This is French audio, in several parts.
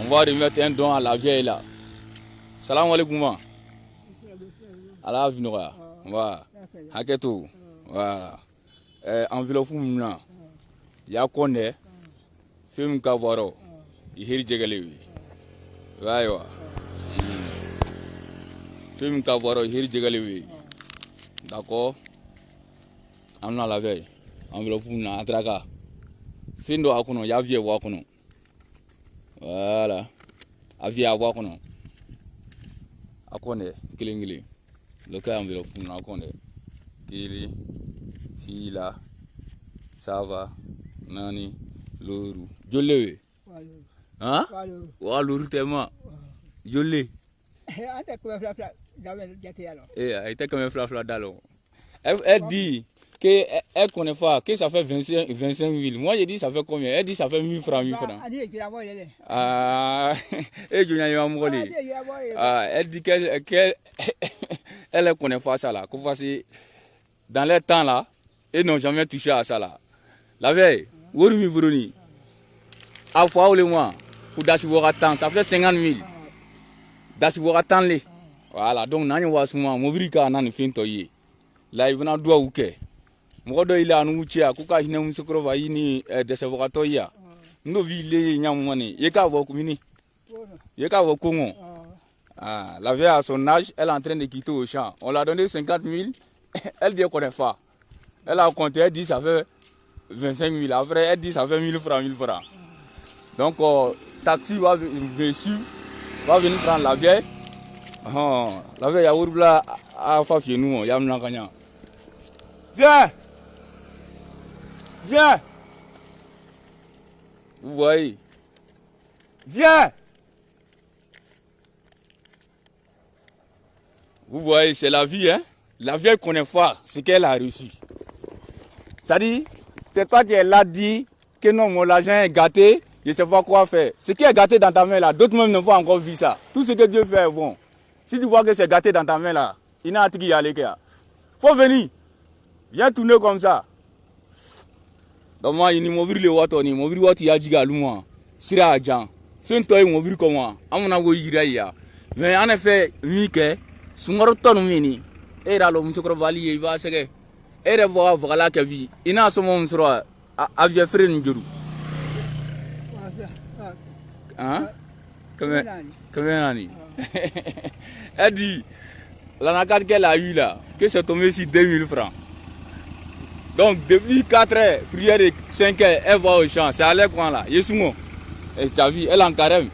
On va remettre un don à la vieille là. Salam alaikum. Allah vinora. Voilà. Haketo. Voilà. Enveloppe muna. Ya konde. Film kavaro. Ihiri jegalewi. Waayo. Film kavaro ihiri jegalewi. D'accord. Amna la veille. Enveloppe muna atraka. Findo akono ya vie wakono. Voilà. Avis à voir qu'on a. À connaître, kilingili. Le cas enveloppe, on a connaît. Kili, fila, ça va, nani, loru. Jolé. Hein? Wa loru tellement. Jolé. Elle était comme un flafla d'allons. Elle dit qu'elle connaît pas, que ça fait 25 000. Moi, j'ai dit ça fait combien? Elle dit ça fait 1000 francs, 1000 francs. Ah, et elle dit qu'elle elle connaît pas ça là. Dans les temps là, ils n'ont jamais touché à ça là. La veille, à fois ou le mois, pour Dachibora ça fait 50 000. Dachibora les. Voilà, donc nous avons souvent, mon brica n'a fin toyé. Là, il vient de doigt ou que. Modo il a un outil à Kuka, il n'a un secret vaini de Savatoya. Nous vivons Yamani, Yeka Vokumini. Yeka Vokumo. La vieille à son âge, elle est en train de quitter au champ. On l'a donné 50 000, elle dit qu'on est pas. Elle a compté, elle dit ça fait 25 000. Après, elle dit ça fait 1000 francs, 1000 francs. Donc, taxi va venir prendre la vieille. La vieille a ouvert à faire nous, Yamna Kanya. Viens! Viens! Vous voyez? Viens! Vous voyez, c'est la vie, hein? La vieille connaît pas ce qu'elle a reçu. C'est-à-dire, c'est toi qui l'a dit que non, mon argent est gâté, je ne sais pas quoi faire. Ce qui est gâté dans ta main là, d'autres même ne vont encore vu ça. Tout ce que Dieu fait est bon. Si tu vois que c'est gâté dans ta main là, il n'a pas à aller. Faut venir. Viens tourner comme ça. Donc moi, il m'a vu le water, il m'a vu le water, il a dit à l'homme, Sira Adjan, fais-toi, il m'a vu comment, à mon avis, il y a. Mais en effet, Mike, Sungaroton Mini, et là, l'homme se crovali, il va se et revoir voilà que vie. Il n'a son moment sur Avia Frère Ndjuru. Hein? Comme un année. Elle dit, la nacade qu'elle a eu là, que c'est tombé sur 2000 francs. Donc depuis 4 heures, frière de 5 heures, elle va au champ. C'est à l'air quoi là. Yesumo. Et tu as vu, elle est en carême.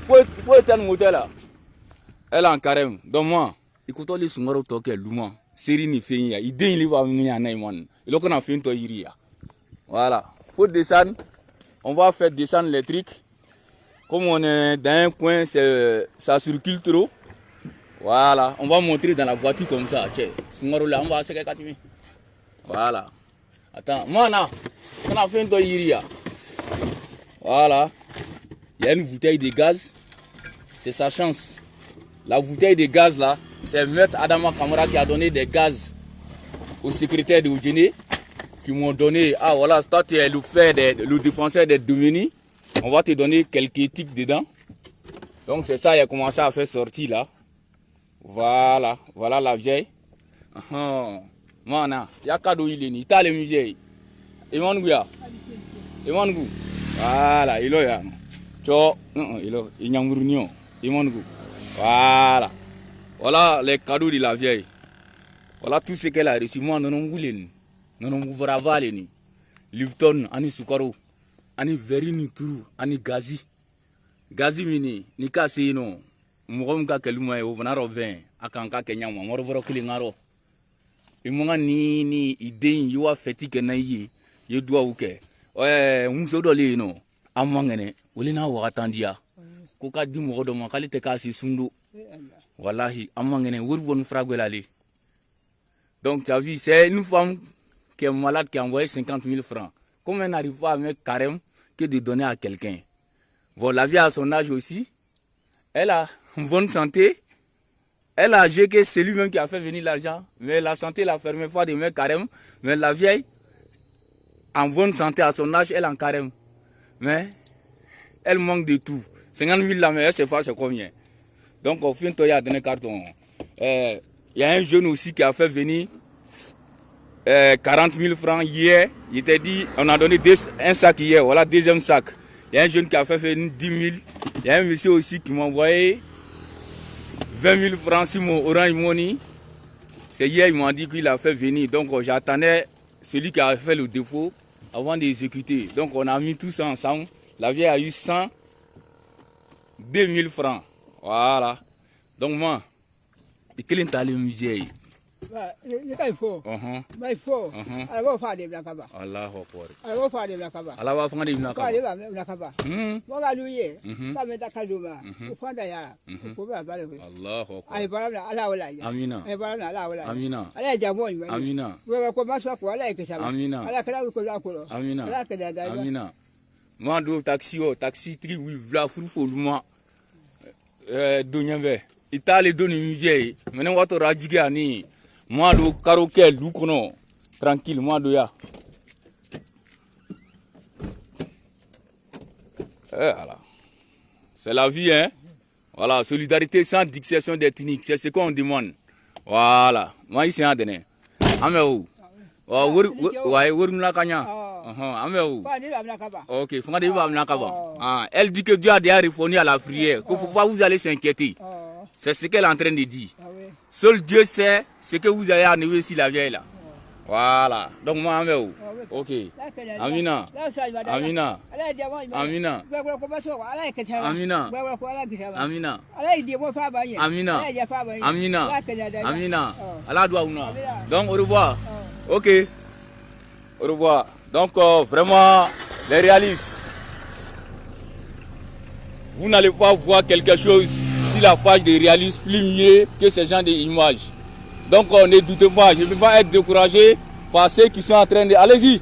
Faut éteindre le moteur là. Elle est en carême. Donc moi, écoute les sungaro toke luma. Série ni fait ya. Il déni va venir en Naïman. Il a qu'on a fait une toiria. Voilà. Faut descendre. On va faire descendre les trucs. Comme on est dans un coin, ça circule trop. Voilà. On va montrer dans la voiture comme ça. Tiens, sungaro là, on va se faire. Voilà. Attends, moi, on a fait un toiria. Voilà. Il y a une bouteille de gaz. C'est sa chance. La bouteille de gaz là, c'est Maître Adama Kamara qui a donné des gaz au secrétaire de Oudjene qui m'ont donné. Ah voilà, toi tu es le défenseur des démunis. On va te donner quelques éthiques dedans. Donc c'est ça, il a commencé à faire sortir là. Voilà, voilà la vieille. Mana, il y a cadeau il est ni, t'as le musée. Voilà, il est là. Il y a voilà. Voilà les cadeaux de la vieille. Voilà tout ce qu'elle a reçu. Moi, non, Lifton, ani Sukaro, ani Verini Turu, ani Gazi. Gazi mini, ni kasi no. Mugomka keluma e ovnaro vin, akanka kenyama, morovoro kilingaro. Imunga ni idei yuwa fetike na ye dua uke. Musodoli no. Amangene, ulina wakatandia. Koka di modo makali te kasi sundu. Wallahi, amangene wurwon fragwelali. Donc tu as vu, c'est une femme qui est malade qui a envoyé 50 000 francs. Comment elle n'arrive pas à mettre carême que de donner à quelqu'un? Bon, la vie à son âge aussi, elle a une bonne santé. Elle a âgé que c'est lui-même qui a fait venir l'argent. Mais la santé l'a fermé pas de mettre carême. Mais la vieille, en bonne santé à son âge, elle est en carême. Mais elle manque de tout. 50 000 là, mais c'est combien? Donc, au fin, il y a donné carton. Il y a un jeune aussi qui a fait venir 40 000 francs hier. Il t'a dit, on a donné un sac hier, voilà, deuxième sac. Il y a un jeune qui a fait venir 10 000. Il y a un monsieur aussi qui m'a envoyé 20 000 francs sur mon Orange Money. C'est hier, il m'a dit qu'il a fait venir. Donc, j'attendais celui qui a fait le défaut avant d'exécuter. Donc, on a mis tout ça ensemble. La vieille a eu 102 000 francs. Voilà. Donc, moi, et quel est le musée? Il faut. Il faut. Alors, faire des blagues. Allah Akbar. Alors, faire des blagues. Allah va faire des blagues. Voilà, lui, ça me t'a calmé. Au fond d'ailleurs, pour voir Allah Akbar. Allez, voilà, Allah. Amina. Et voilà, Allah. Amina. Allez, Jamon. Amina. Vous allez commencer à quoi? Allez, que ça va. Amina. Allez, que là, vous collez. Amina. Amina. Moi, je taxi, tri, oui, v'là, fou, moi. Donyave. Italie, donne musée. Maintenant, on va te radiquer. Moi, le karaoké, l'oukono. Tranquille, moi, de ya. Voilà. C'est la vie, hein. Voilà, solidarité sans distinction d'ethnique. C'est ce qu'on demande. Voilà. Moi, ici, on donne. Améou. Ok, elle dit que Dieu a déjà répondu à la prière, qu'il ne faut pas vous aller s'inquiéter. C'est ce qu'elle est en train de dire. Seul Dieu sait ce que vous allez arriver ici la vieille là. Voilà. Donc moi, Améou. Ok. Amina. Amina. Amina. Amina. Amina. Amina. Amina. Amina. Allah doit ou non. Donc au revoir. Ok. Au revoir. Donc vraiment, les réalistes, vous n'allez pas voir quelque chose sur la page des réalistes plus mieux que ces gens d'images. Donc ne doutez pas, je ne vais pas être découragé par ceux qui sont en train de... Allez-y.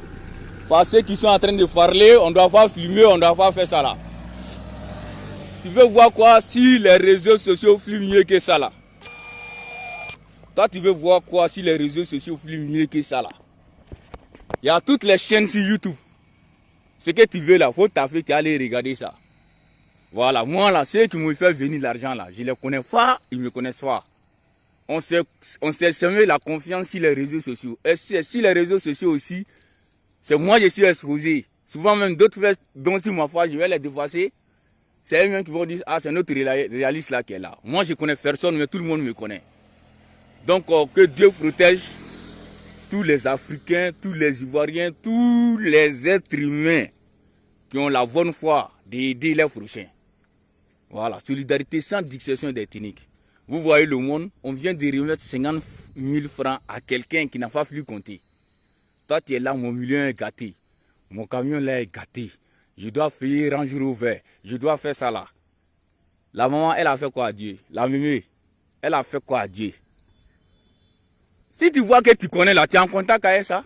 Par ceux qui sont en train de parler, on ne doit pas filmer, on ne doit pas faire ça là. Tu veux voir quoi sur les réseaux sociaux plus mieux que ça là? Toi, tu veux voir quoi sur les réseaux sociaux plus mieux que ça là? Il y a toutes les chaînes sur YouTube. Ce que tu veux là, il faut taper, tu aller regarder ça. Voilà, moi là, ceux qui me font venir l'argent là, je ne les connais pas, ils ne me connaissent pas. On s'est semé la confiance sur les réseaux sociaux. Et sur les réseaux sociaux aussi, c'est moi qui suis exposé. Souvent même d'autres faits dont sur ma foi, je vais les dépasser. C'est eux-mêmes qui vont dire, ah c'est notre réaliste là qui est là. Moi je connais personne, mais tout le monde me connaît. Donc que Dieu protège tous les Africains, tous les Ivoiriens, tous les êtres humains qui ont la bonne foi d'aider les prochains. Voilà, solidarité sans distinction d'ethnique. Vous voyez le monde, on vient de remettre 50 000 francs à quelqu'un qui n'a pas pu compter. Toi tu es là, mon million est gâté, mon camion là est gâté, je dois payer Range Rover, je dois faire ça là. La maman, elle a fait quoi à Dieu? La mémé, elle a fait quoi à Dieu? Si tu vois que tu connais là, tu es en contact avec ça.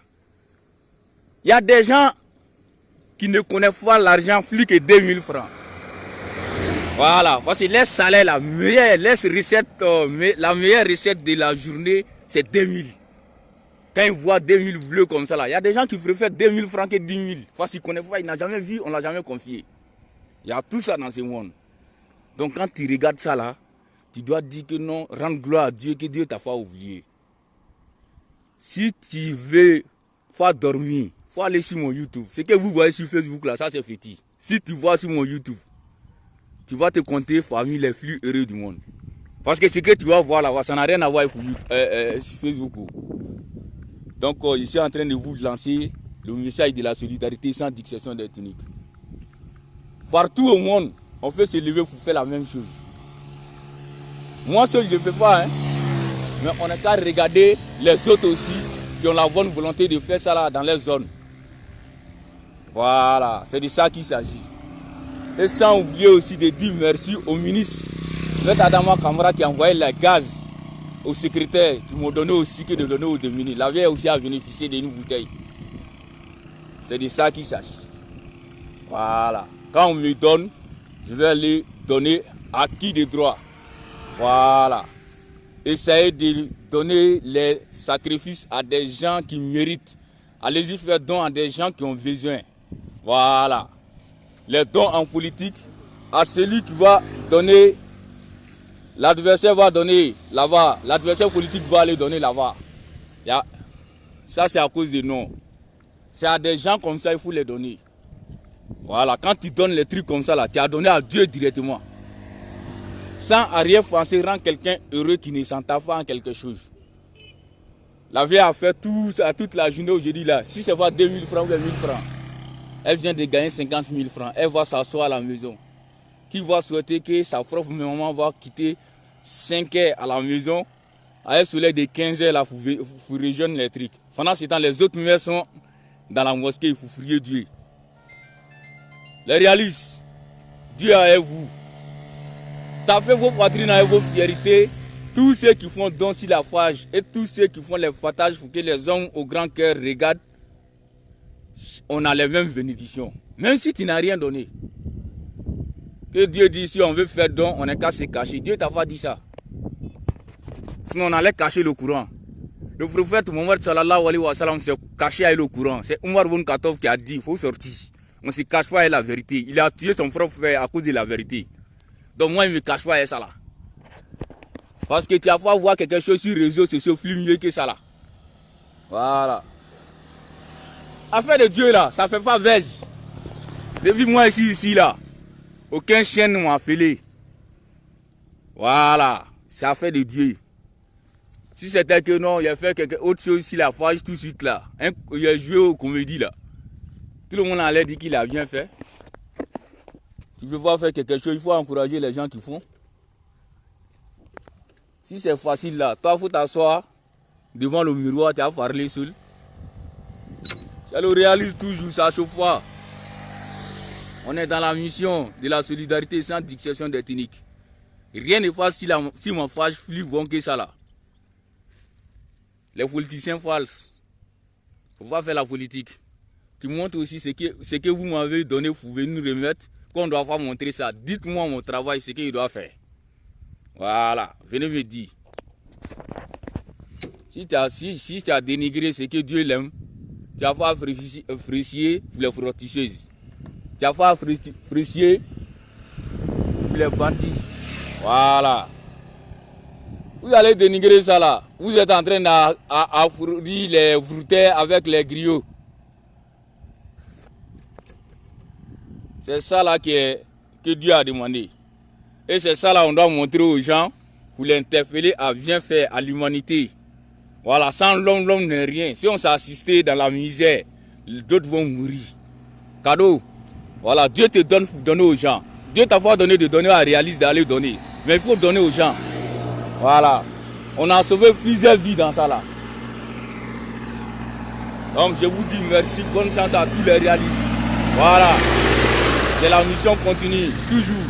Il y a des gens qui ne connaissent pas l'argent plus que 2 000 francs. Voilà, parce que les salaires, la meilleure recette de la journée, c'est 2 000. Quand ils voient 2 000 bleus comme ça, là, il y a des gens qui préfèrent 2 000 francs que 10 000. Parce qu'ils ne connaissent pas, ils n'ont jamais vu, on ne l'a jamais confié. Il y a tout ça dans ce monde. Donc quand tu regardes ça là, tu dois dire que non, rendre gloire à Dieu, que Dieu t'a pas oublié. Si tu veux pas dormir, il faut aller sur mon YouTube. Ce que vous voyez sur Facebook là, ça c'est fétiche. Si tu vois sur mon YouTube, tu vas te compter parmi les plus heureux du monde. Parce que ce que tu vas voir là, ça n'a rien à voir sur Facebook. Donc je suis en train de vous lancer le message de la solidarité sans distinction d'ethnique. Partout au monde, on fait se lever pour faire la même chose. Moi seul je ne fais pas, hein. Mais on a qu'à regarder les autres aussi qui ont la bonne volonté de faire ça là dans les zones. Voilà, c'est de ça qu'il s'agit. Et sans oublier aussi de dire merci au ministre, notre Adama Kamara qui a envoyé le gaz au secrétaire, qui m'a donné aussi que de donner aux démunis. La vieille aussi a bénéficié d'une bouteille. C'est de ça qu'il s'agit. Voilà. Quand on me donne, je vais aller donner à qui de droit. Voilà. Essayez de donner les sacrifices à des gens qui méritent. Allez-y faire don à des gens qui ont besoin. Voilà. Les dons en politique, à celui qui va donner, l'adversaire va donner là-bas, l'adversaire politique va aller donner là-bas. Ça c'est à cause des noms. C'est à des gens comme ça, il faut les donner. Voilà, quand tu donnes les trucs comme ça, là, tu as donné à Dieu directement. Sans arrière-pensée, rend quelqu'un heureux qui ne s'entend pas en quelque chose. La vieille a fait tout ça toute la journée aujourd'hui là. Si c'est pas 2000 francs ou 1000 francs, elle vient de gagner 50 000 francs. Elle va s'asseoir à la maison. Qui va souhaiter que sa propre maman va quitter 5 heures à la maison, à un soleil de 15 heures là, pour rejoindre les trucs. Pendant ce temps, les autres mères sont dans la mosquée, il faut prier Dieu. Les réalistes, Dieu est avec vous. Tapez vos poitrines avec vos fiertés. Tous ceux qui font don sur la fage et tous ceux qui font les fatages pour que les hommes au grand cœur regardent, on a les mêmes bénédictions. Même si tu n'as rien donné. Que Dieu dit, si on veut faire don, on n'est qu'à se cacher. Dieu t'a pas dit ça. Sinon on allait cacher le courant. Le prophète Mohammed sallallahu alayhi wa sallam s'est caché avec le courant. C'est Omar ibn Khattab qui a dit, il faut sortir. On ne se cache pas avec la vérité. Il a tué son propre frère à cause de la vérité. Donc moi, il ne me cache pas avec ça là. Parce que tu vas pas voir quelque chose sur les réseaux sociaux plus mieux que ça là. Voilà. Affaire de Dieu là, ça fait pas verge. Depuis moi ici là, aucun chien ne m'a appelé. Voilà. C'est affaire de Dieu. Si c'était que non, il a fait quelque autre chose sur la fage tout de suite là. Il a joué aux comédies là. Tout le monde allait dire qu'il a bien fait. Tu veux voir faire quelque chose, il faut encourager les gens qui font. Si c'est facile là, toi il faut t'asseoir devant le miroir, tu as parlé seul. Ça le réalise toujours, ça chauffe pas. On est dans la mission de la solidarité sans distinction d'ethnique. Rien ne passe si mon fâche plus bon que ça là. Les politiciens falses. On va faire la politique. Tu montres aussi ce que vous m'avez donné, vous pouvez nous remettre. Qu'on ne doit pas montrer ça. Dites-moi mon travail, ce qu'il doit faire. Voilà, venez me dire. Si tu as dénigré ce que Dieu l'aime, tu vas pas apprécier pour les frottisseuses. Tu vas pas apprécier pour les bandits. Voilà. Vous allez dénigrer ça là. Vous êtes en train d'affronter les fruiteurs avec les griots. C'est ça là que Dieu a demandé. Et c'est ça là on doit montrer aux gens pour les interpeller à bien faire à l'humanité. Voilà, sans l'homme n'est rien. Si on s'assistait dans la misère, d'autres vont mourir. Cadeau. Voilà, Dieu te donne pour donner aux gens. Dieu t'a pas donné de donner à réaliser d'aller donner. Mais il faut donner aux gens. Voilà. On a sauvé plusieurs vies dans ça là. Donc je vous dis merci, bonne chance à tous les réalistes. Voilà. C'est la mission continue, toujours.